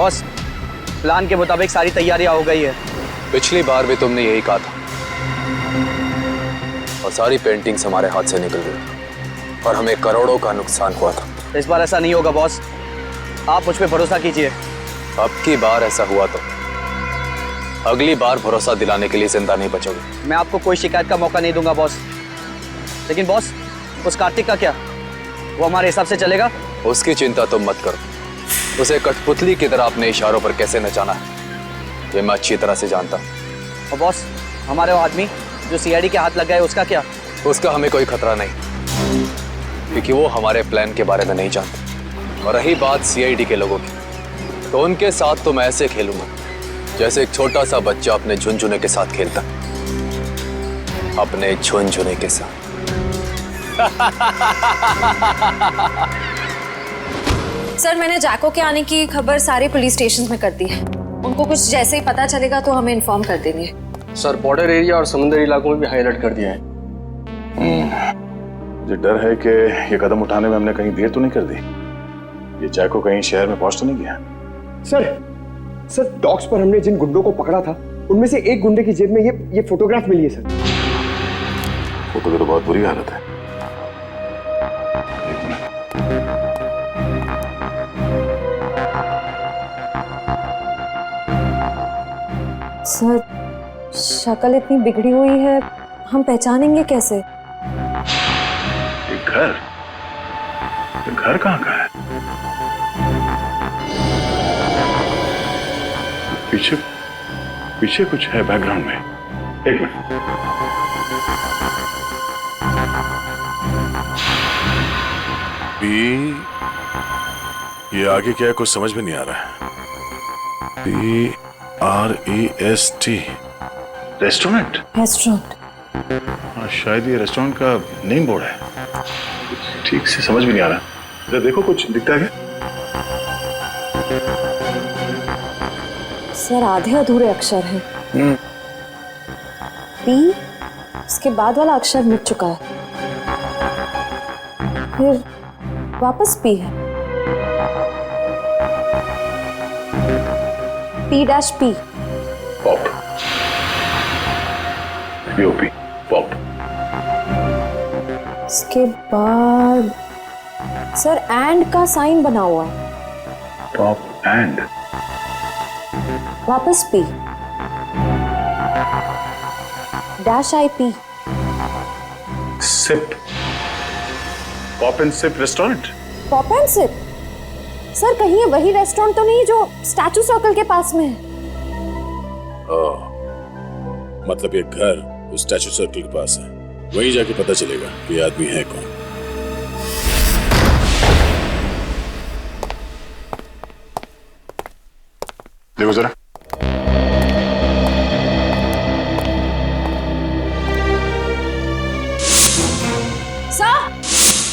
Boss, plan के मुताबिक सारी तैयारियां हो गई है। पिछली बार भी तुमने यही कहा था और सारी पेंटिंग्स हमारे हाथ से निकल गई और हमें करोड़ों का नुकसान हुआ था। इस बार ऐसा नहीं होगा बॉस, आप मुझ पे भरोसा कीजिए। अब की बार ऐसा हुआ तो अगली बार भरोसा दिलाने के लिए जिंदा नहीं बचोगे। मैं आपको कोई शिकायत का मौका नहीं दूंगा बॉस। लेकिन बॉस, उस कार्तिक का क्या? वो हमारे हिसाब से चलेगा? उसकी चिंता तुम मत करो। उसे कठपुतली की तरह अपने इशारों पर कैसे नचाना है ये मैं अच्छी तरह से जानता हूँ। और बॉस, हमारे वो आदमी जो सीआईडी के हाथ लग गए, उसका क्या? उसका हमें कोई खतरा नहीं, क्योंकि वो हमारे प्लान के बारे में नहीं जानते। और रही बात सीआईडी के लोगों की, तो उनके साथ तो मैं ऐसे खेलूंगा जैसे एक छोटा सा बच्चा अपने झुनझुने के साथ खेलता, अपने झुनझुने के साथ। सर, मैंने जैको के आने की खबर सारे पुलिस स्टेशन में कर दी है। उनको कुछ जैसे ही पता चलेगा तो हमें इन्फॉर्म कर देंगे। सर, बॉर्डर एरिया और समुद्री इलाकों में भी हाई अलर्ट कर दिया है। मुझे डर है कि ये कदम उठाने में हमने कहीं देर तो नहीं कर दी। ये जैको कहीं शहर में पहुंच तो नहीं गया? सर डॉक्स पर हमने जिन गुंडों को पकड़ा था, उनमें से एक गुंडे की जेब में ये फोटोग्राफ मिली है सर। फोटो की तो बहुत बुरी हालत है। एक मिनट। सर, शक्ल इतनी बिगड़ी हुई है, हम पहचानेंगे कैसे? ये घर कहाँ का है? पीछे कुछ है बैकग्राउंड में। एक मिनट। ये आगे क्या है कुछ समझ में नहीं आ रहा है। PREST restaurant. हाँ, शायद ये रेस्टोरेंट का नेम बोर्ड है। ठीक से समझ में नहीं आ रहा। जरा देखो कुछ दिखता है क्या? सर, आधे अधूरे अक्षर हैं। पी, उसके बाद वाला अक्षर मिट चुका है, फिर वापस पी है। P-P। पॉप। POP pop. उसके बाद सर एंड का साइन बना हुआ है। Pop and. वापस P. -IP। Sip. Pop and sip restaurant. Pop and sip. Sir, कहीं ये वही रेस्टोरेंट तो नहीं जो स्टैचू सर्कल के पास में है? मतलब ये घर उस स्टैचू सर्कल के पास है। वहीं जाके पता चलेगा कि ये आदमी है कौन। देखो जरा।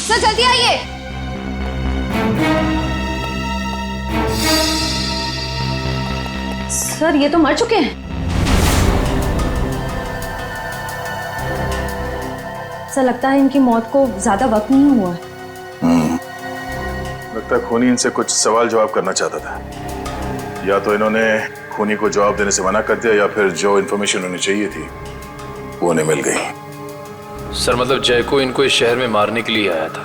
सर जल्दी आइए। सर, ये तो मर चुके हैं। सर, लगता है इनकी मौत को ज्यादा वक्त नहीं हुआ है। लगता है खूनी इनसे कुछ सवाल जवाब करना चाहता था। या तो इन्होंने खूनी को जवाब देने से मना कर दिया या फिर जो इन्फॉर्मेशन उन्हें चाहिए थी वो उन्हें मिल गई। सर, मतलब जैको इनको इस शहर में मारने के लिए आया था?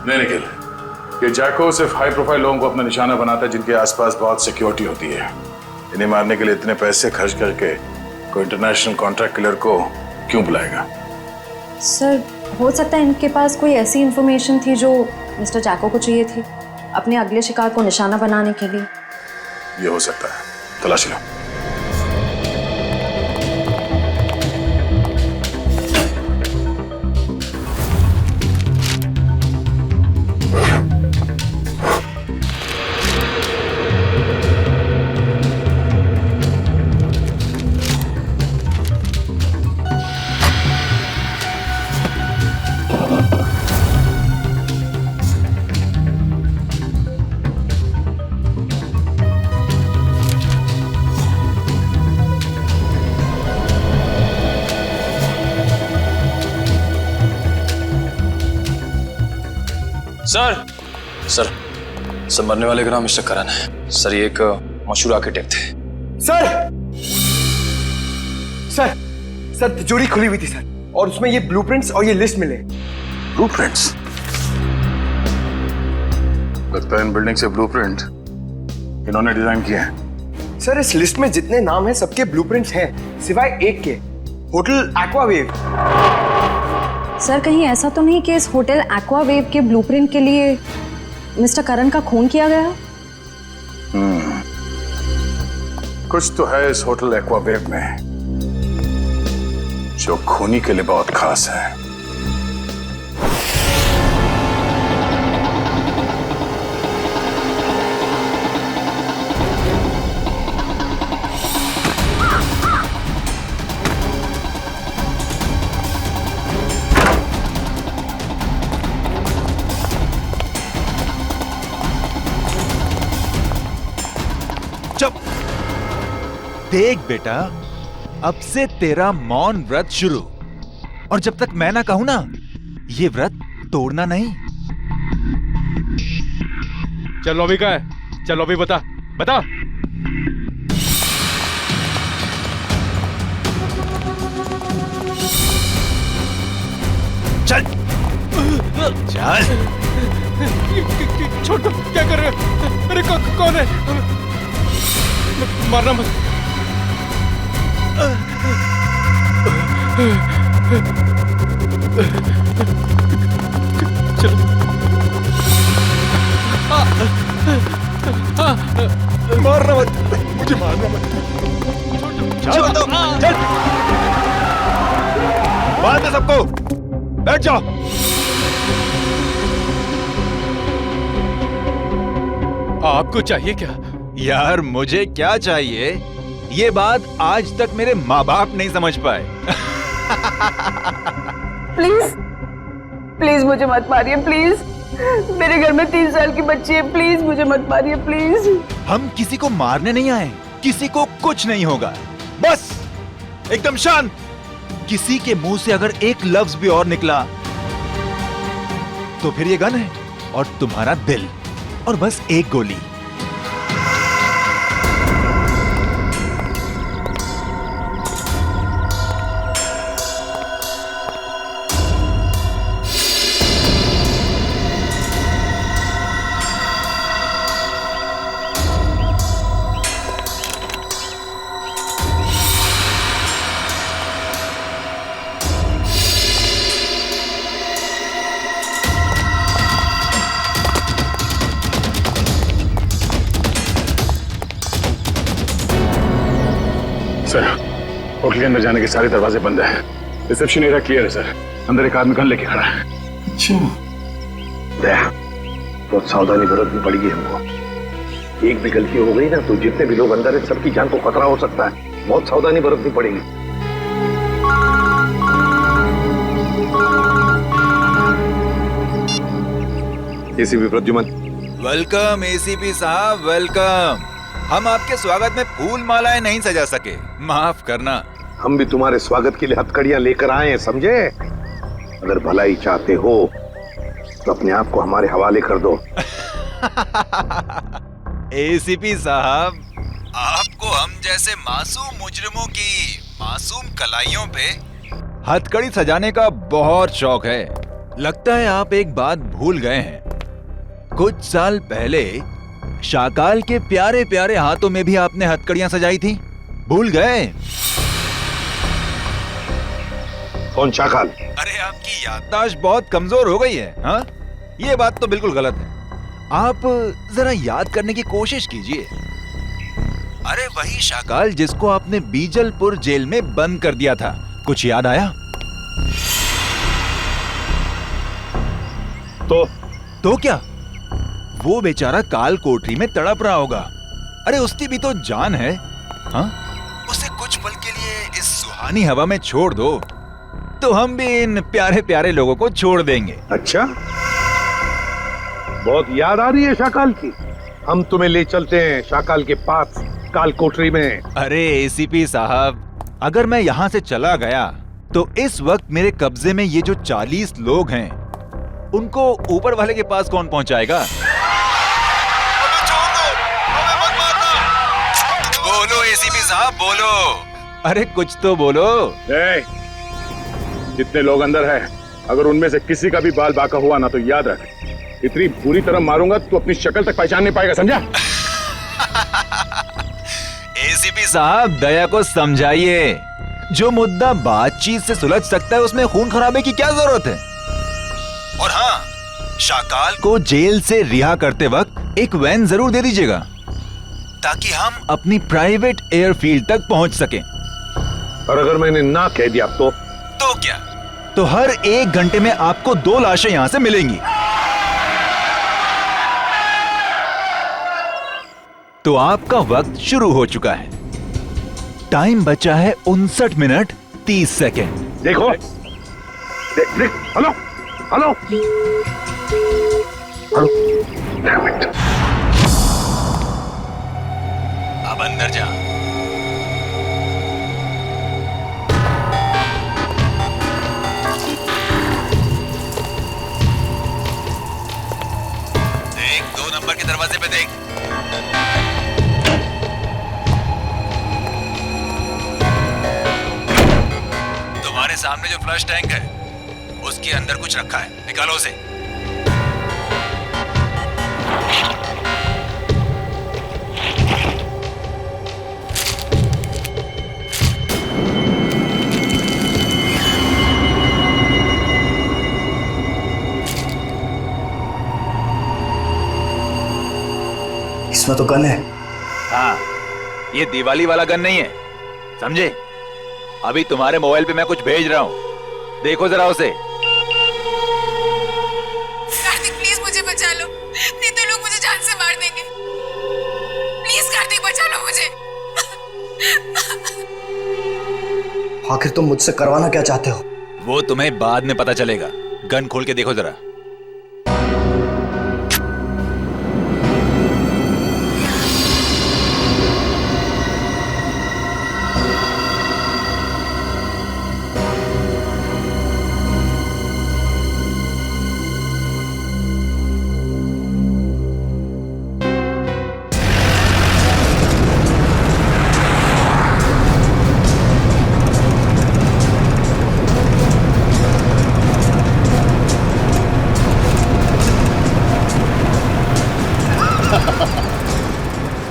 नहीं निखिल, ये जैको सिर्फ हाई प्रोफाइल लोगों को अपना निशाना बनाता है जिनके आसपास बहुत सिक्योरिटी होती है। इन्हें मारने के लिए इतने पैसे खर्च करके कोई इंटरनेशनल कॉन्ट्रैक्ट किलर को क्यों बुलाएगा? सर, हो सकता है इनके पास कोई ऐसी इंफॉर्मेशन थी जो मिस्टर जैको को चाहिए थी अपने अगले शिकार को निशाना बनाने के लिए। ये हो सकता है, तलाशी लो। सर, सब मरने वाले का नाम मिस्टर करण है सर। ये एक मशहूर आर्किटेक्ट थे। सर सर सर तिजोरी खुली हुई थी सर, और उसमें ये ब्लूप्रिंट्स और ये लिस्ट मिले। ब्लूप्रिंट्स? लगता है इन बिल्डिंग से ब्लूप्रिंट इन्होंने डिजाइन किए हैं। सर इस लिस्ट में जितने नाम हैं सबके ब्लूप्रिंट्स हैं सिवाय एक के, होटल एक्वावेव। सर कहीं ऐसा तो नहीं कि इस होटल एक्वावेव के ब्लूप्रिंट के लिए मिस्टर करण का खून किया गया? कुछ तो है इस होटल एक्वावेव में जो खूनी के लिए बहुत खास है। देख बेटा, अब से तेरा मौन व्रत शुरू, और जब तक मैं ना कहूं ना, ये व्रत तोड़ना नहीं। चल लॉबी का है, चल लॉबी बता बता। चल चल। छोड़ दो, क्या कर रहे हो? अरे कौन है? मारना मत। चलो मारना मत, मुझे मारना मत। चल चल, मार दे सबको। बैठ जाओ। आपको चाहिए क्या? यार मुझे क्या चाहिए, ये बात आज तक मेरे माँ बाप नहीं समझ पाए। प्लीज प्लीज मुझे मत मारिए, प्लीज। मेरे घर में 3 साल की बच्ची है, प्लीज मुझे मत मारिए, प्लीज। हम किसी को मारने नहीं आए, किसी को कुछ नहीं होगा, बस एकदम शांत। किसी के मुंह से अगर एक लफ्ज भी और निकला तो फिर ये गन है और तुम्हारा दिल, और बस एक गोली। सर होटल के अंदर जाने के सारे दरवाजे बंद हैं। रिसेप्शन एरिया क्लियर है सर। अंदर एक आदमी गन लेके खड़ा है। दया, बहुत सावधानी बरतनी पड़ेगी हमको। एक भी गलती हो गई ना तो जितने भी लोग अंदर है सबकी जान को खतरा हो सकता है। बहुत सावधानी बरतनी पड़ेगी। एसीपी प्रद्युमन। वेलकम एसीपी साहब, वेलकम। हम आपके स्वागत में फूल मालाएं नहीं सजा सके, माफ करना। हम भी तुम्हारे स्वागत के लिए हथकड़ियां लेकर आए हैं, समझे? अगर भलाई चाहते हो तो अपने आप को हमारे हवाले कर दो। एसीपी साहब, आपको हम जैसे मासूम मुजरिमों की मासूम कलाइयों पे हथकड़ी सजाने का बहुत शौक है। लगता है आप एक बात भूल गए हैं। कुछ साल पहले शाकाल के प्यारे प्यारे हाथों में भी आपने हथकड़ियां सजाई थी, भूल गए? कौन शाकाल? अरे आपकी याददाश्त बहुत कमजोर हो गई है। हाँ, ये बात तो बिल्कुल गलत है। आप जरा याद करने की कोशिश कीजिए। अरे वही शाकाल जिसको आपने बीजलपुर जेल में बंद कर दिया था, कुछ याद आया? तो क्या? वो बेचारा काल कोठरी में तड़प रहा होगा। अरे उसकी भी तो जान है। हाँ, उसे कुछ पल के लिए इस सुहानी हवा में छोड़ दो तो हम भी इन प्यारे प्यारे लोगों को छोड़ देंगे। अच्छा, बहुत याद आ रही है शाकाल की। हम तुम्हें ले चलते हैं शाकाल के पास काल कोठरी में। अरे एसीपी साहब, अगर मैं यहाँ से चला गया तो इस वक्त मेरे कब्जे में ये जो 40 लोग हैं उनको ऊपर वाले के पास कौन पहुंचाएगा? साहब बोलो। अरे कुछ तो बोलो। जितने लोग अंदर हैं, अगर उनमें से किसी का भी बाल बांका हुआ ना तो याद रख, इतनी बुरी तरह मारूंगा तू अपनी शक्ल तक पहचान नहीं पाएगा, समझा? एसीपी साहब दया को समझाइए, जो मुद्दा बातचीत से सुलझ सकता है उसमें खून खराबे की क्या जरूरत है। और हाँ, शाकाल को जेल से रिहा करते वक्त एक वैन जरूर दे दीजिएगा, ताकि हम अपनी प्राइवेट एयरफील्ड तक पहुंच सकें। और अगर मैंने ना कह दिया तो क्या? तो हर 1 घंटे में आपको 2 लाशें यहां से मिलेंगी। तो आपका वक्त शुरू हो चुका है। टाइम बचा है 59 मिनट 30 सेकेंड। देखो, देख, hello hello hello, Damn it. अब अंदर जा। देख, 2 नंबर के दरवाजे पे देख। तुम्हारे सामने जो फ्लश टैंक है उसके अंदर कुछ रखा है, निकालो उसे। इसमें तो गन है। हाँ, ये दिवाली वाला गन नहीं है, समझे? अभी तुम्हारे मोबाइल पे मैं कुछ भेज रहा हूँ, देखो जरा उसे। कार्तिक प्लीज मुझे बचा लो, नहीं तो लोग मुझे जान से मार देंगे। प्लीज कार्तिक बचा लो मुझे। आखिर तुम मुझसे करवाना क्या चाहते हो? वो तुम्हें बाद में पता चलेगा। गन खोल के देखो जरा।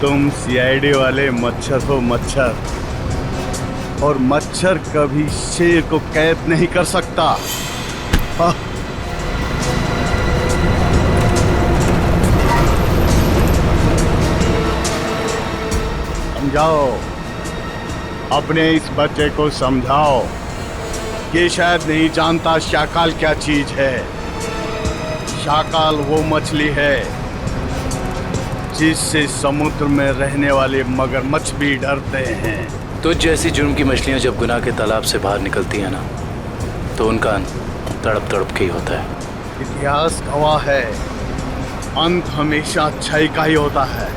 तुम सीआईडी वाले मच्छर हो मच्छर, और मच्छर कभी शेर को कैद नहीं कर सकता। हाँ। समझाओ, अपने इस बच्चे को समझाओ, ये शायद नहीं जानता शाकाल क्या चीज है। शाकाल वो मछली है जिससे समुद्र में रहने वाले मगरमच्छ भी डरते हैं। तो जैसी जुर्म की मछलियां जब गुनाह के तालाब से बाहर निकलती हैं ना, तो उनका अंत तड़प तड़प के ही होता है। इतिहास गवाह है, अंत हमेशा अच्छाई का ही होता है।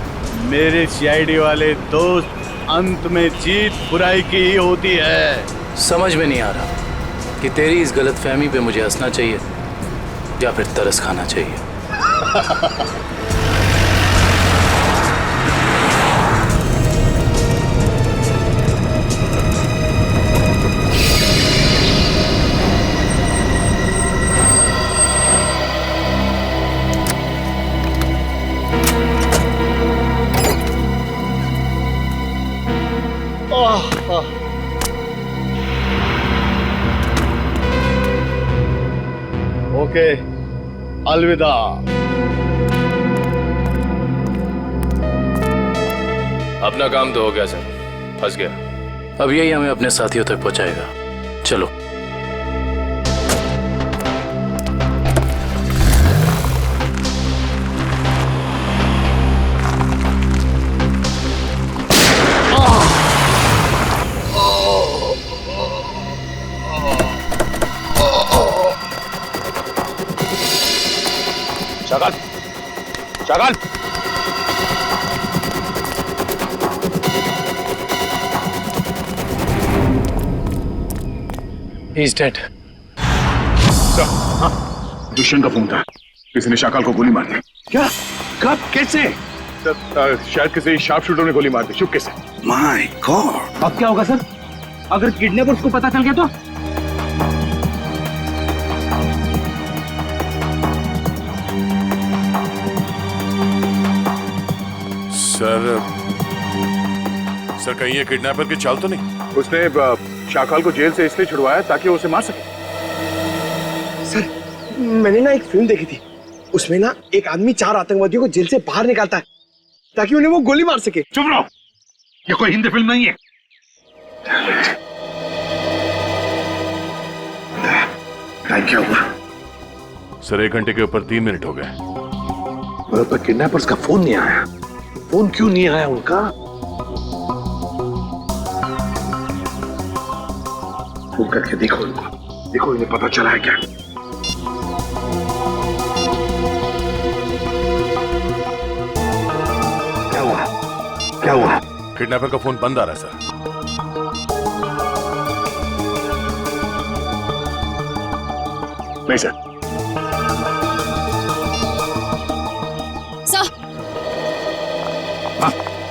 मेरे सीआईडी वाले दोस्त, अंत में जीत बुराई की ही होती है। समझ में नहीं आ रहा कि तेरी इस गलतफहमी पे मुझे हंसना चाहिए या फिर तरस खाना चाहिए। ओके, अलविदा। अपना काम तो हो गया सर, फंस गया। अब यही हमें अपने साथियों तक पहुंचाएगा। चलो। Shakaal, Shakaal, He's dead. दुष्यंत का फोन था, किसी ने शाकाल को गोली मार दी। क्या? कब? कैसे? सर शायद किसी शार्प शूटर ने गोली मार दी चुपके से। My God. अब क्या होगा सर? अगर किडनैपर्स को पता चल गया तो? सर कहीं ये किडनैपर की चाल तो नहीं? उसने शाकाल को जेल से इसलिए छुड़वाया ताकि वो उसे मार सके। सर मैंने ना एक फिल्म देखी थी, उसमें ना एक आदमी 4 आतंकवादियों को जेल से बाहर निकालता है ताकि उन्हें वो गोली मार सके। चुप रहो, ये कोई हिंदी फिल्म नहीं है। टाइम क्या हुआ? सर 1 घंटे के ऊपर 3 मिनट हो गए। मेरे तो किडनैपर्स का फोन नहीं आया। फोन क्यों नहीं आया उनका? फोन करके देखो इनको, देखो इन्हें पता चला है क्या? क्या हुआ? क्या हुआ? किडनैपर का फोन बंद आ रहा है सर। नहीं सर।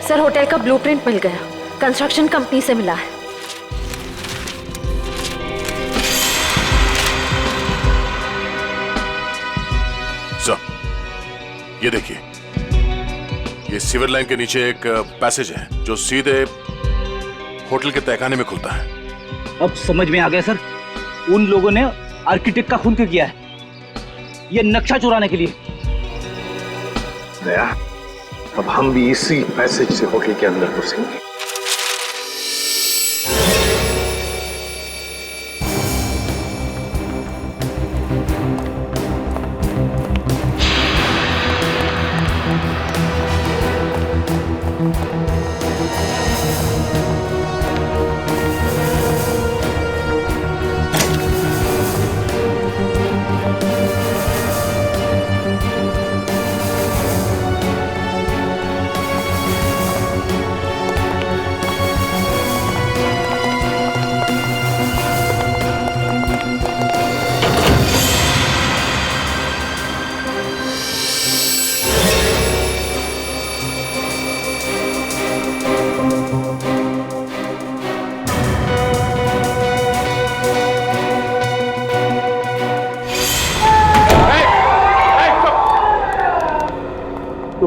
सर होटल का ब्लूप्रिंट मिल गया, कंस्ट्रक्शन कंपनी से मिला है। सर ये देखिए, ये सीवर लाइन के नीचे एक पैसेज है जो सीधे होटल के तहखाने में खुलता है। अब समझ में आ गया सर, उन लोगों ने आर्किटेक्ट का खून क्यों किया है? ये नक्शा चुराने के लिए। दया, अब हम भी इसी पैसेज से होटल के अंदर घुसेंगे।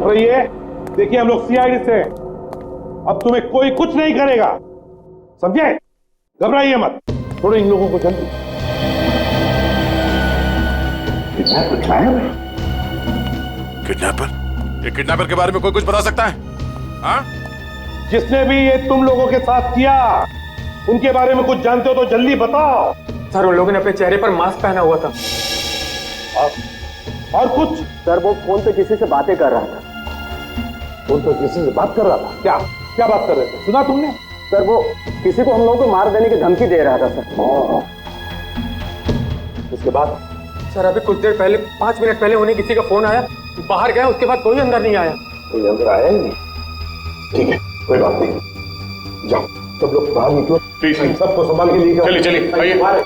रहिए, देखिए हम लोग सीआईडी से, अब तुम्हें कोई कुछ नहीं करेगा, समझे? घबराइए मत, थोड़े इन लोगों को जल्दी। किडनैपर? ये किडनैपर के बारे में कोई कुछ बता सकता है? हाँ? जिसने भी ये तुम लोगों के साथ किया, उनके बारे में कुछ जानते हो तो जल्दी बताओ। सर उन लोगों ने अपने चेहरे पर मास्क पहना हुआ था। और कुछ? सर वो फोन पे किसी से बातें कर रहा था। फोन पे किसी से बात कर रहा था? क्या क्या बात कर रहे थे, सुना तुमने? सर वो किसी को हम लोगों को मार देने की धमकी दे रहा था सर। उसके बाद? सर अभी कुछ देर पहले, 5 मिनट पहले उन्हें किसी का फोन आया, बाहर गए, उसके बाद कोई अंदर नहीं आया। कोई अंदर आया ही नहीं? ठीक है, कोई बात नहीं, जाओ सब लोग बाहर निकलो, सबको संभाल के लिए जाओ। चलिए चलिए आइए।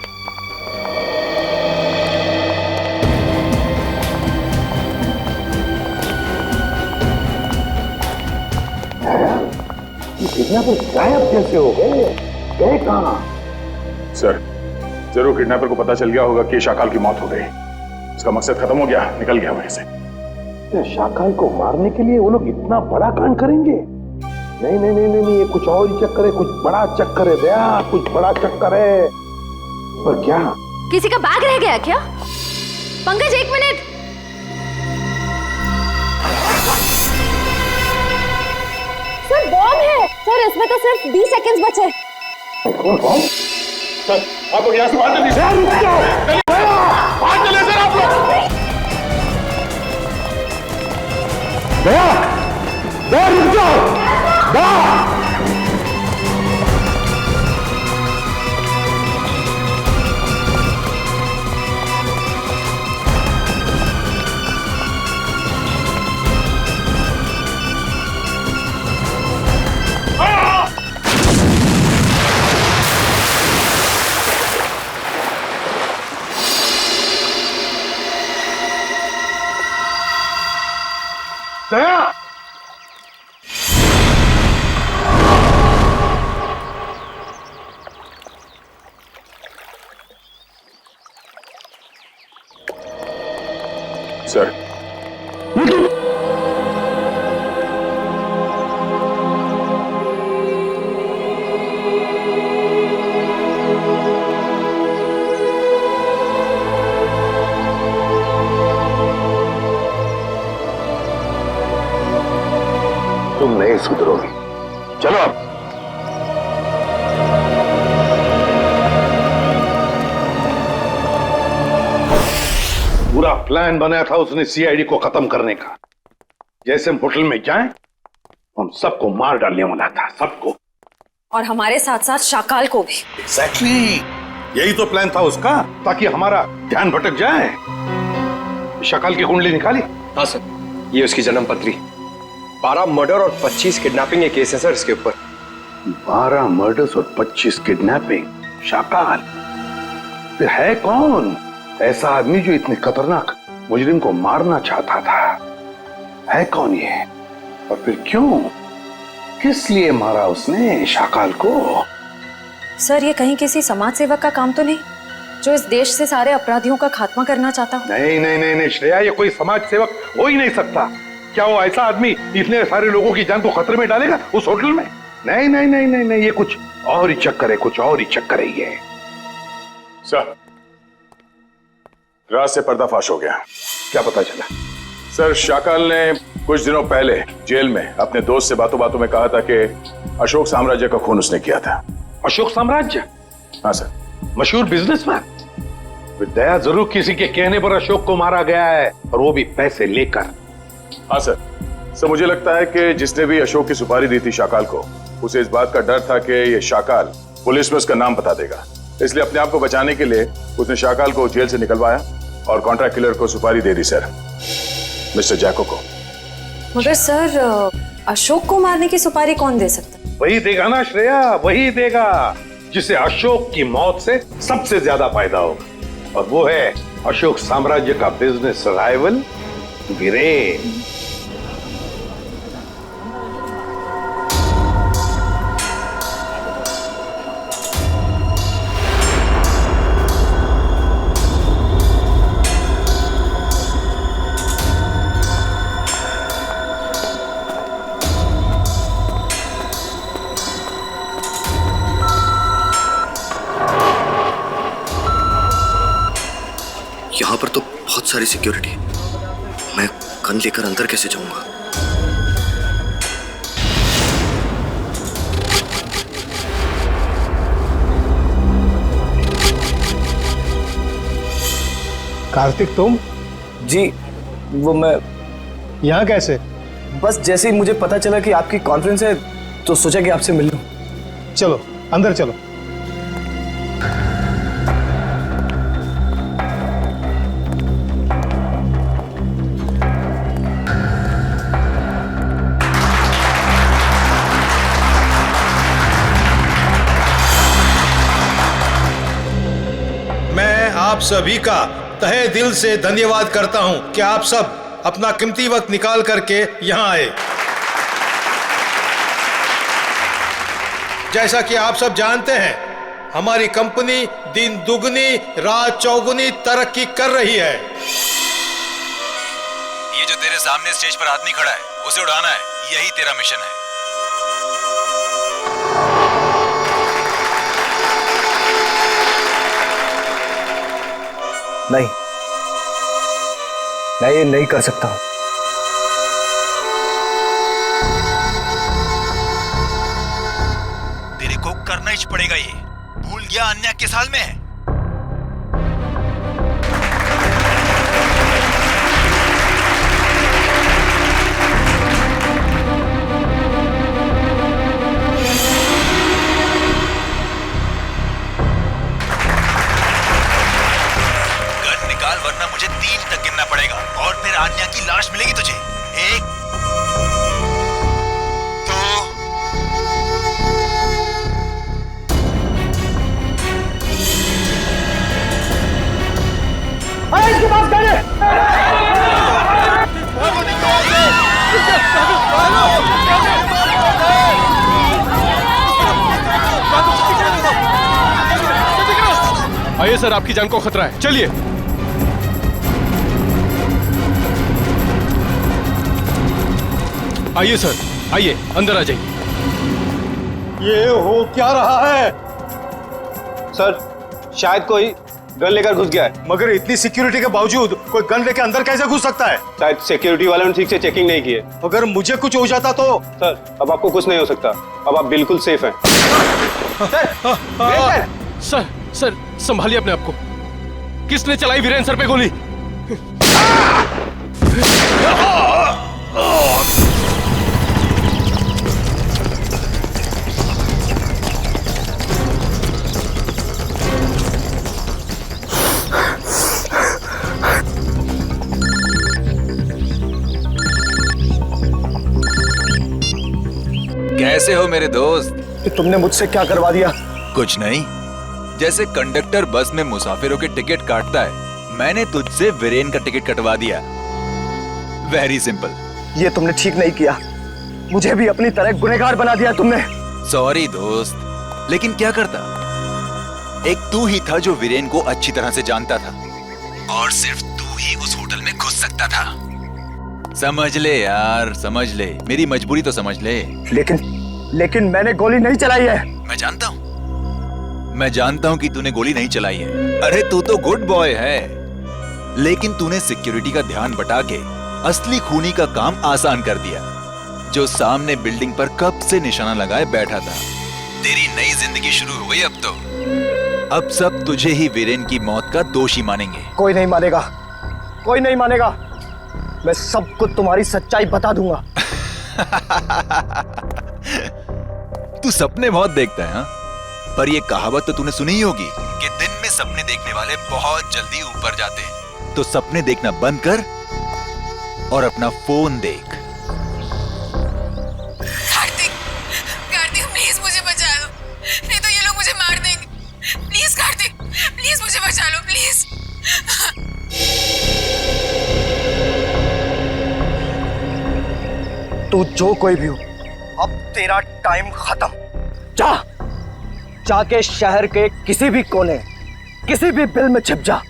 किडनैपर गायब कैसे हो गए? गए कहाँ? सर जरूर किडनैपर को पता चल गया होगा कि शाकाल की मौत हो गई, उसका मकसद खत्म हो गया, निकल गया वहीं से। शाकाल को मारने के लिए वो लोग इतना बड़ा कांड करेंगे? नहीं नहीं नहीं नहीं, ये कुछ और ही चक्कर है, कुछ बड़ा चक्कर है दया, कुछ बड़ा चक्कर है। पर क्या? किसी का बैग रह गया क्या? पंकज 1 मिनट। सर बॉम्ब है सर, इसमें तो सिर्फ 20 सेकंड्स बचे। कौन बॉम्ब? सर आप लोग यहाँ से बाहर चलिए। सर रुक जाओ, बाहर चले सर आप लोग। दया, दया रुक जाओ, दया। सर, तुम नहीं सुधरोगी। चलो अब। पूरा प्लान बनाया था उसने सीआईडी को खत्म करने का। जैसे हम होटल में जाएं, हम सबको मार डालने वाला था, सबको। और हमारे साथ साथ शाकाल को भी। एग्जैक्टली, यही तो प्लान था उसका, ताकि हमारा ध्यान भटक जाए। शाकाल की कुंडली निकाली? हाँ सर, ये उसकी जन्म पत्री। 12 मर्डर और 25 किडनैपिंग के केस हैं सर इसके ऊपर। 12 मर्डर्स और 25 किडनैपिंग। शाकाल फिर है कौन ऐसा आदमी जो इतने खतरनाक मुजरिम को मारना चाहता था? है कौन ये, और फिर क्यों, किस लिए मारा उसने शाकाल को? सर, ये कहीं किसी समाज सेवक का काम तो नहीं जो इस देश से सारे अपराधियों का खात्मा करना चाहता हो? नहीं नहीं नहीं नहीं श्रेया, ये कोई समाज सेवक हो ही नहीं सकता। क्या वो ऐसा आदमी इतने सारे लोगों की जान को खतरे में डालेगा उस होटल में? नहीं नहीं नहीं नहीं नहीं, ये कुछ और ही चक्कर है, कुछ और ही चक्कर है ये। सर, रात से पर्दाफाश हो गया। क्या पता चला? सर, शाकाल ने कुछ दिनों पहले जेल में अपने दोस्त से बातों बातों में कहा था कि अशोक साम्राज्य का खून उसने किया था। अशोक साम्राज्य? हाँ सर। मशहूर बिजनेसमैन। विद्या जरूर किसी के कहने पर अशोक को मारा गया है, और वो भी पैसे लेकर। हाँ सर। सर, मुझे लगता है कि जिसने भी अशोक की सुपारी दी थी शाकाल को, उसे इस बात का डर था कि ये शाकाल पुलिस में उसका नाम बता देगा, इसलिए अपने आप को बचाने के लिए उसने शाकाल को जेल से निकलवाया और कॉन्ट्रैक्ट किलर को सुपारी दे दी सर, मिस्टर जैको को। मगर सर, अशोक को मारने की सुपारी कौन दे सकता? वही देगा ना श्रेया, वही देगा जिसे अशोक की मौत से सबसे ज्यादा फायदा होगा, और वो है अशोक साम्राज्य का बिजनेस राइवल वीरेन। यहाँ पर तो बहुत सारी सिक्योरिटी है, मैं गन लेकर अंदर कैसे जाऊंगा? कार्तिक, तुम? जी, वो मैं यहाँ कैसे? बस जैसे ही मुझे पता चला कि आपकी कॉन्फ्रेंस है तो सोचा कि आपसे मिल लूं। चलो अंदर चलो। आप सभी का तहे दिल से धन्यवाद करता हूं कि आप सब अपना कीमती वक्त निकाल करके यहां आए। जैसा कि आप सब जानते हैं, हमारी कंपनी दिन दुगनी रात चौगुनी तरक्की कर रही है। ये जो तेरे सामने स्टेज पर आदमी खड़ा है, उसे उड़ाना है, यही तेरा मिशन है। नहीं, मैं ये नहीं कर सकता हूं। तेरे को करना ही पड़ेगा, ये भूल गया अन्य के साल में है। वरना मुझे 3 तक गिनना पड़ेगा और फिर आन्या की लाश मिलेगी तुझे। 1 2 इसके पास गाड़ी। आइए सर, आपकी जान को खतरा है, चलिए। आइए सर, आइए अंदर आ जाइए। ये हो क्या रहा है? सर शायद कोई गन लेकर घुस गया है। मगर इतनी सिक्योरिटी के बावजूद कोई गन लेकर अंदर कैसे घुस सकता है? शायद सिक्योरिटी वालों ने ठीक से चेकिंग नहीं की है। अगर मुझे कुछ हो जाता तो? सर अब आपको कुछ नहीं हो सकता, अब आप बिल्कुल सेफ हैं। सर सर संभालिए अपने आप को। किसने चलाई वीरेन सर पे गोली? कैसे हो मेरे दोस्त? तुमने मुझसे क्या करवा दिया? कुछ नहीं, जैसे कंडक्टर बस में मुसाफिरों के टिकट काटता है, मैंने तुझसे वीरेन का टिकट कटवा दिया। Very simple. ये तुमने ठीक नहीं किया, मुझे भी अपनी तरह गुनहगार बना दिया तुमने। सॉरी दोस्त, लेकिन क्या करता, एक तू ही था जो वीरेन को अच्छी तरह से जानता था और सिर्फ तू ही उस होटल में घुस सकता था। समझ ले यार, समझ ले, मेरी मजबूरी तो समझ ले। लेकिन मैंने गोली नहीं चलाई है। मैं जानता हूं कि तूने गोली नहीं चलाई है। अरे तू तो गुड बॉय है, लेकिन तूने सिक्योरिटी का ध्यान बटा के असली खूनी का काम आसान कर दिया, जो सामने बिल्डिंग पर कब से निशाना लगाए बैठा था। तेरी नई जिंदगी शुरू हो गई अब तो। अब सब तुझे ही वीरेन की मौत का दोषी मानेंगे। कोई नहीं मानेगा, कोई नहीं मानेगा। मैं सबको तुम्हारी सच्चाई बता दूंगा। तू सपने बहुत देखता है, हाँ? पर ये कहावत तो तूने सुनी ही होगी कि दिन में सपने देखने वाले बहुत जल्दी ऊपर जाते हैं। तो सपने देखना बंद कर और अपना फोन देख। कार्तिक, कार्तिक प्लीज मुझे बचा लो, नहीं तो ये लोग मुझे मार देंगे। प्लीज कार्तिक, प्लीज मुझे बचा लो, प्लीज। तू जो कोई भी हो, अब तेरा टाइम खत्म। जाके शहर के किसी भी कोने, किसी भी बिल में छिप जा।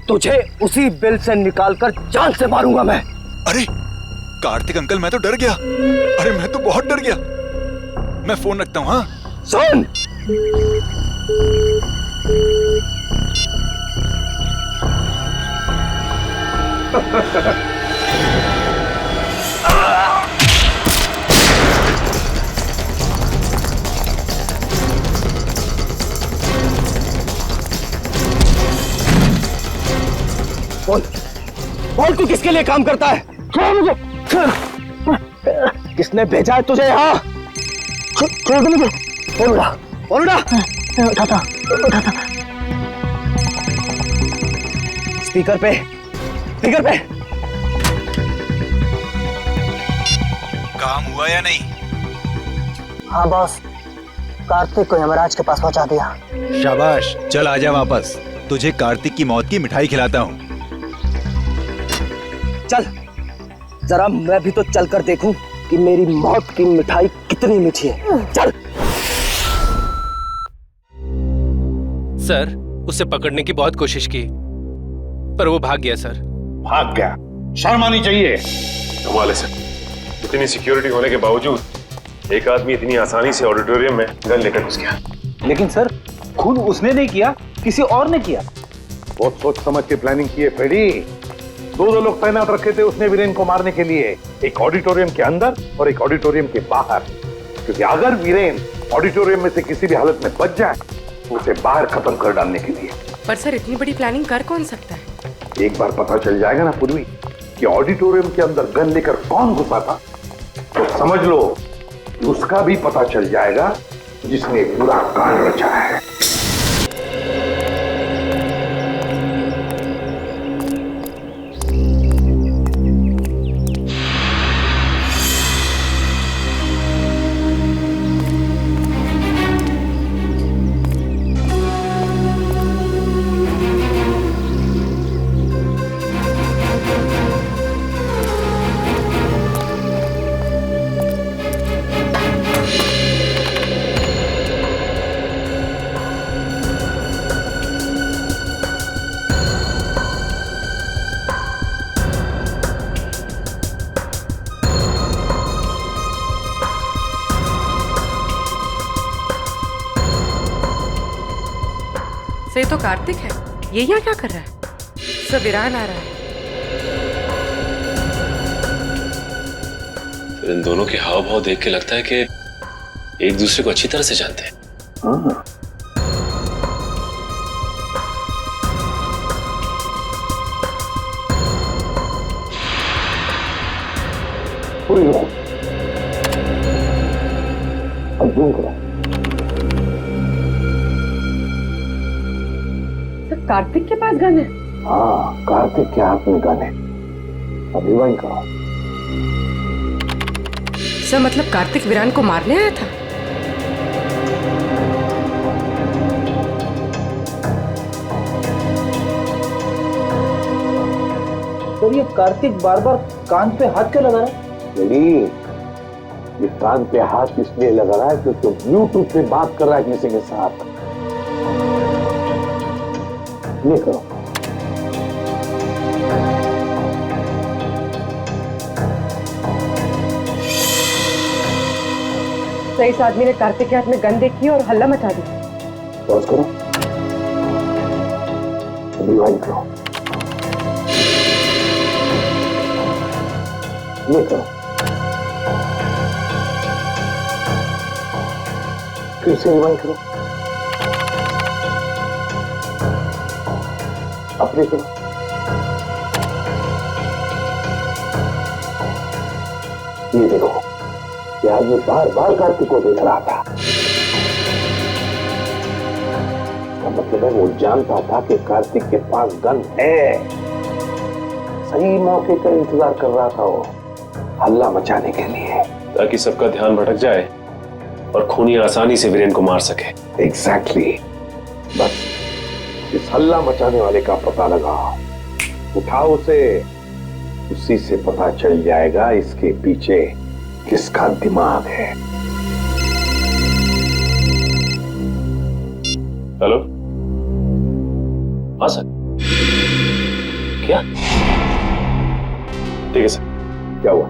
तुझे उसी बिल से निकालकर जान से मारूंगा मैं। अरे कार्तिक अंकल, मैं तो डर गया। अरे मैं तो बहुत डर गया। मैं फोन रखता हूँ। हाँ सुन, बोल तू किसके लिए काम करता है? किसने भेजा है तुझे यहाँ? छोड़ दे मुझे। फोन उठा। उठाता। स्पीकर पे। काम हुआ या नहीं? हाँ बॉस, कार्तिक को यमराज के पास पहुंचा दिया। शाबाश, चल आजा वापस। तुझे कार्तिक की मौत की मिठाई खिलाता हूँ। चल, जरा मैं भी तो चल कर देखूं कि मेरी मौत की मिठाई कितनी मीठी है। चल। सर, उसे पकड़ने की बहुत कोशिश की, पर वो भाग गया सर। भाग गया? शर्म आनी चाहिए। कमाल है सर, इतनी सिक्योरिटी होने के बावजूद एक आदमी इतनी आसानी से ऑडिटोरियम में गन लेकर घुस गया। लेकिन सर, खुद उसने नहीं किया, किसी और ने किया। बहुत सोच समझ के प्लानिंग की है फ्रेडी। दो लोग तैनात रखे थे उसने वीरेन को मारने के लिए, एक ऑडिटोरियम के अंदर और एक ऑडिटोरियम के बाहर। क्योंकि अगर वीरेन ऑडिटोरियम में से किसी भी हालत में बच जाए तो उसे बाहर खत्म कर डालने के लिए। पर सर, इतनी बड़ी प्लानिंग कर कौन सकता है? एक बार पता चल जाएगा ना पूर्वी कि ऑडिटोरियम के अंदर गन लेकर कौन घुसा था, तो समझ लो कि उसका भी पता चल जाएगा जिसने एक बुरा कांड रचा है। तो कार्तिक है, ये यहाँ क्या कर रहा है? सब वीरान आ रहा है। इन दोनों के हाव भाव देख के लगता है कि एक दूसरे को अच्छी तरह से जानते हैं। हाँ। कार्तिक के पास गन है? हाँ, कार्तिक के हाथ में गन है। अभी वही करो। सर मतलब कार्तिक वीरान को मारने आया था? सर ये कार्तिक बार बार कान पे हाथ क्यों लगा रहा है? ये कान पे हाथ इसलिए लगा रहा है क्योंकि ब्लूटूथ पे बात कर रहा है किसी के साथ। ये करो। सही इस आदमी ने कार्तिक के हाथ में गन देखी और हल्ला मचा दी। पॉज करो। अभी वाइड करो। ये करो। फिर से रिवाइंड करो। अपने करो। ये देखो, ये आदमी बार बार कार्तिक को देख रहा था। इसका मतलब है वो जानता था कि कार्तिक के पास गन है। सही मौके का इंतजार कर रहा था वो, हल्ला मचाने के लिए, ताकि सबका ध्यान भटक जाए और खूनी आसानी से वीरेन को मार सके। एग्जैक्टली। बस इस हल्ला मचाने वाले का पता लगा, उठाओ उसे, उसी से पता चल जाएगा इसके पीछे किसका दिमाग है। हेलो, हाँ सर। क्या? ठीक है सर। क्या हुआ?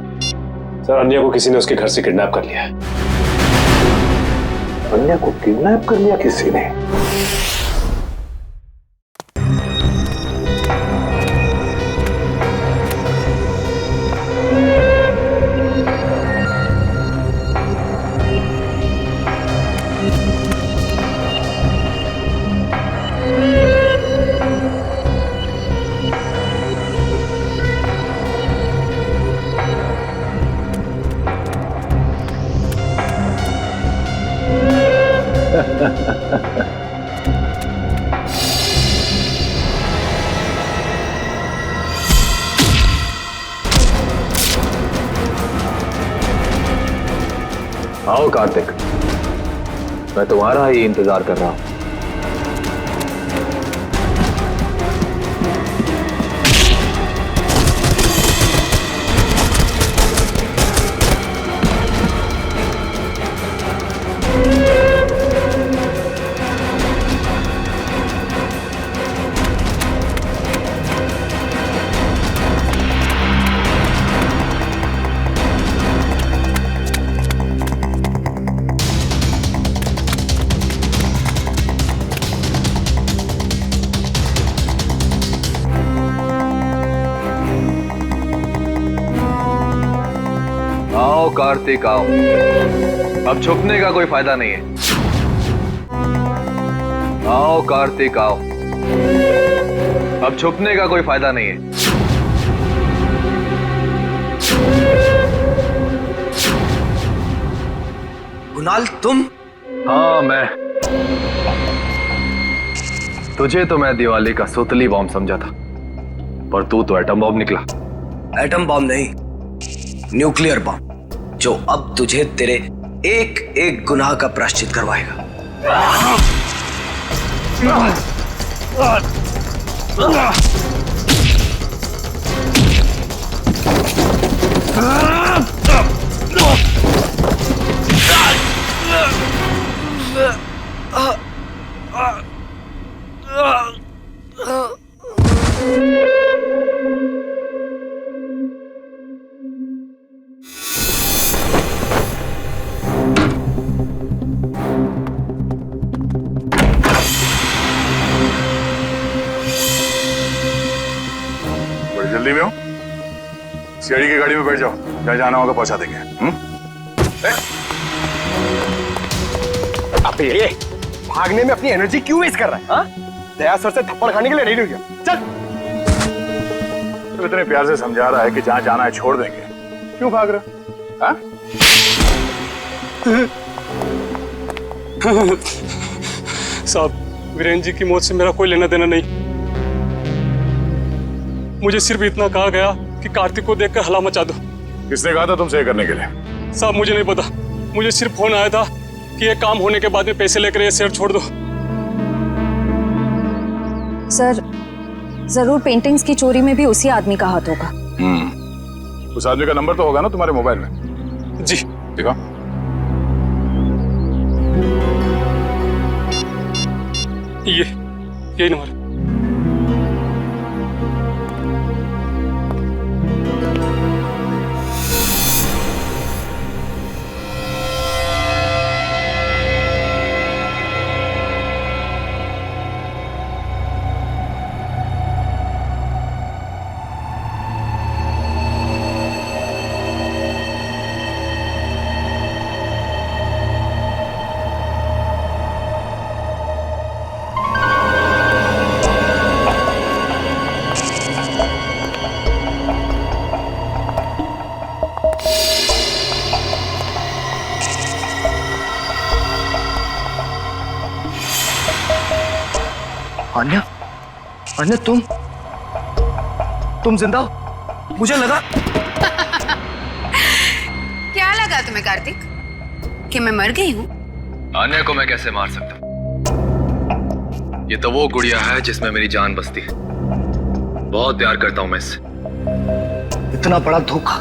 सर अन्या को किसी ने उसके घर से किडनैप कर लिया है। अन्या को किडनैप कर लिया किसी ने? आओ कार्तिक, मैं तुम्हारा ही इंतजार कर रहा हूं। आओ कार्तिक आओ, अब छुपने का कोई फायदा नहीं है। आओ कार्तिक आओ, अब छुपने का कोई फायदा नहीं है। कुणाल तुम? हाँ मैं। तुझे तो मैं दिवाली का सुतली बॉम्ब समझा था, पर तू तो एटम बॉम्ब निकला। एटम बॉम्ब नहीं, न्यूक्लियर बॉम्ब, जो अब तुझे तेरे एक एक गुनाह का प्रायश्चित करवाएगा। जल्दी में हो? सीआईडी की गाड़ी में बैठ जाओ, जहाँ जाना होगा पहुंचा देंगे। अबे ये भागने में अपनी एनर्जी क्यों वेस्ट कर रहा है? हाँ? दया सर से थप्पड़ खाने के लिए रेडी हो गया। चल। तो इतने प्यार से समझा रहा है कि जहाँ जाना है छोड़ देंगे, क्यों भाग रहा? हाँ? साहब, वीरेंद्र जी की मौत से मेरा कोई लेना देना नहीं। मुझे सिर्फ इतना कहा गया कि कार्तिक को देखकर हला मचा दो। किसने कहा था तुमसे ये करने के लिए? साहब मुझे नहीं पता, मुझे सिर्फ फोन आया था कि ये काम होने के बाद में पैसे लेकर ये शहर छोड़ दो। सर, जरूर पेंटिंग्स की चोरी में भी उसी आदमी का हाथ होगा। उस आदमी का नंबर तो होगा ना तुम्हारे मोबाइल में? जी। देखो। यही नंबर। अन्या, अन्या तुम जिंदा हो? मुझे लगा। क्या लगा तुम्हें कार्तिक कि मैं मर गई हूँ? आन्या को मैं कैसे मार सकता हूँ? ये तो वो गुड़िया है जिसमें मेरी जान बसती है। बहुत प्यार करता हूँ मैं इससे। इतना बड़ा धोखा,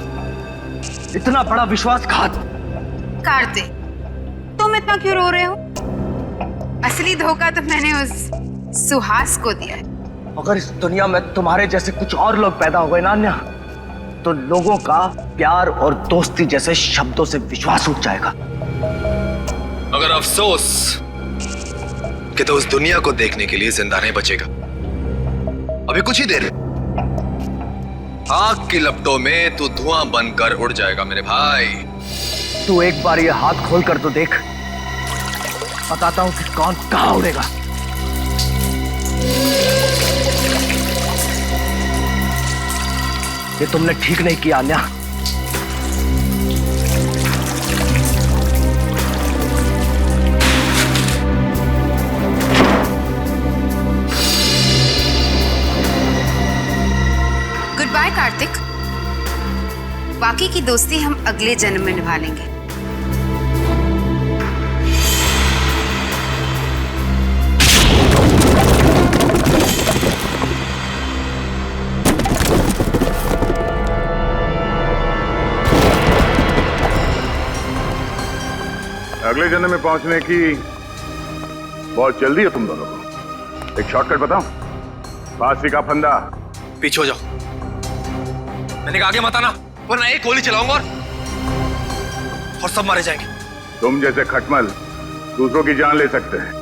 इतना बड़ा विश्वासघात। कार्तिक, तुम इतना क्यों रो रहे हो? असली धोखा तो मैंने उस सुहास को दिया है। अगर इस दुनिया में तुम्हारे जैसे कुछ और लोग पैदा हो गए ना अन्या, तो लोगों का प्यार और दोस्ती जैसे शब्दों से विश्वास उठ जाएगा। मगर अफसोस कि तो उस दुनिया को देखने के लिए जिंदा नहीं बचेगा। अभी कुछ ही देर, आग की लपटों में तू धुआं बनकर उड़ जाएगा मेरे भाई। तू एक बार ये हाथ खोल कर तो देख, बताता हूं कि कौन कहां उड़ेगा। ये तुमने ठीक नहीं किया अन्या। गुड बाय कार्तिक, बाकी की दोस्ती हम अगले जन्म में निभा लेंगे। अगले जन्म में पहुंचने की बहुत जल्दी है तुम दोनों को। एक शॉर्टकट बताऊं? फांसी का फंदा। पीछे हो जाओ। मैंने कहा आगे मत आना, वरना एक गोली चलाऊंगा और सब मारे जाएंगे। तुम जैसे खटमल दूसरों की जान ले सकते हैं,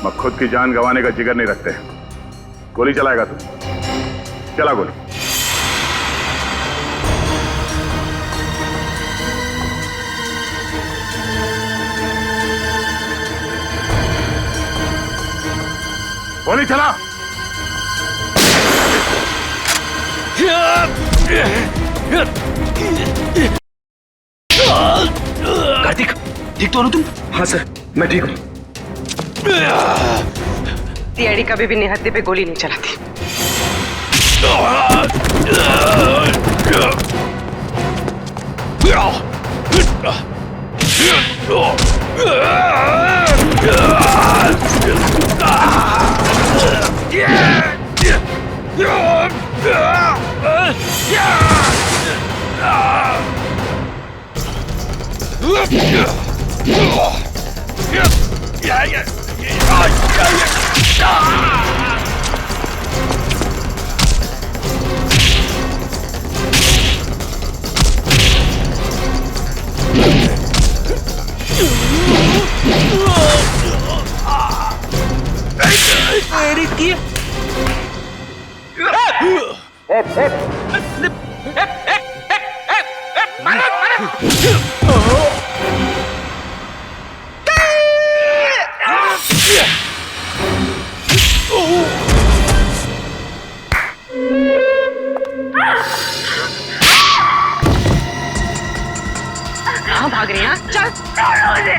मगर खुद की जान गंवाने का जिगर नहीं रखते। गोली चलाएगा तू? चला गोली। गोली चला। कार्तिक, ठीक तो हो तुम? हाँ सर, मैं ठीक हूँ। सीआईडी कभी भी निहत्थे पे गोली नहीं चलाती। छोड़ो मुझे।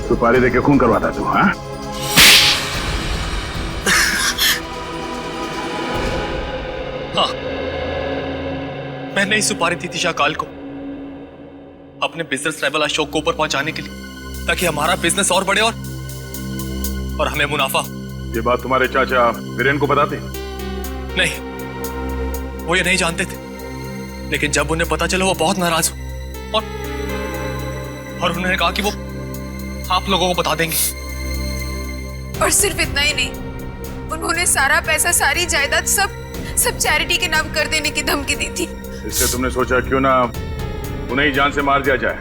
सुपारी देके खून करवाता तू, हाँ? हाँ, मैंने ही सुपारी दी थी शाकाल को अपने बिजनेस ट्रैवल अशोक को ऊपर पहुंचाने के लिए, ताकि हमारा बिजनेस और बढ़े और हमें मुनाफा। ये बात तुम्हारे चाचा वीरेन को बताते? नहीं, वो ये नहीं जानते थे, लेकिन जब उन्हें पता चला वो बहुत नाराज हुए और उन्होंने कहा कि वो आप लोगों को बता देंगे। और सिर्फ इतना ही नहीं, उन्होंने सारा पैसा, सारी जायदाद सब चैरिटी के नाम कर देने की धमकी दी थी। इससे तुमने सोचा क्यों ना उन्हें ही जान से मार दिया जाए,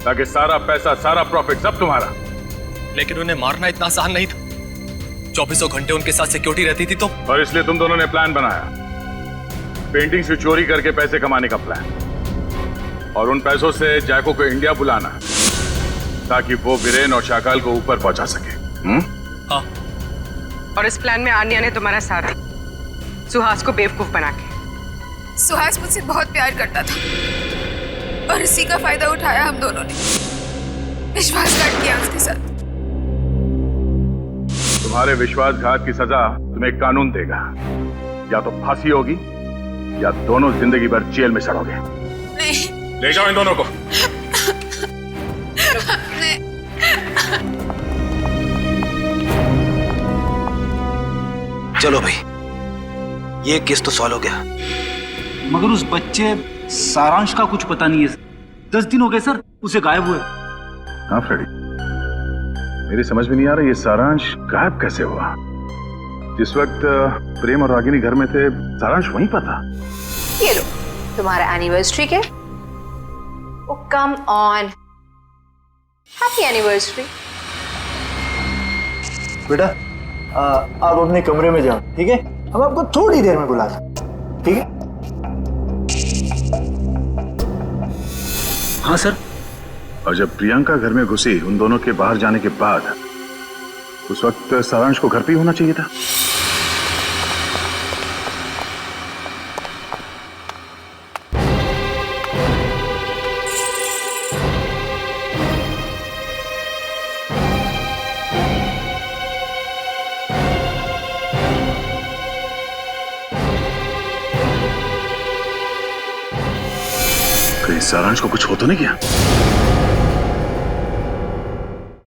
ताकि सारा पैसा, सारा प्रॉफिट सब तुम्हारा। लेकिन उन्हें मारना इतना आसान नहीं था। 2400 घंटे उनके साथ सिक्योरिटी रहती थी तो। और इसलिए तुम दोनों ने प्लान बनाया, पेंटिंग से चोरी करके पैसे कमाने का प्लान, और उन पैसों से जैको को इंडिया बुलाना ताकि वो वीरेन और शाकाल को ऊपर पहुंचा सके। हाँ। और इस प्लान में आन्या ने तुम्हारा साथ दिया, सुहास को बेवकूफ बना के। सुहास मुझसे बहुत प्यार करता था और इसी का फायदा उठाया हम दोनों ने, विश्वासघात किया उसके साथ। तुम्हारे विश्वासघात की सजा तुम्हें कानून देगा, या तो फांसी होगी या दोनों जिंदगी भर जेल में सड़ोगे। नहीं। ले जाओ इन दोनों को। चलो भाई, ये केस तो सॉल्व हो गया। मगर उस बच्चे सारांश का कुछ पता नहीं है। 10 दिन हो गए सर उसे गायब हुए। हाँ फ्रेडी, मेरी समझ में नहीं आ रहा ये सारांश गायब कैसे हुआ। जिस वक्त प्रेम और रागिनी घर में थे, सारांश वहीं पर था। ये लो तुम्हारा एनिवर्सरी के। ओ कम ऑन, हैप्पी एनिवर्सरी। बेटा आप अपने कमरे में जाओ, ठीक है? हम आपको थोड़ी देर में बुला सकते, ठीक है? हाँ सर। और जब प्रियंका घर में घुसी उन दोनों के बाहर जाने के बाद, उस वक्त सारांश को घर पे ही होना चाहिए था। कहीं सारांश को कुछ हो तो नहीं किया?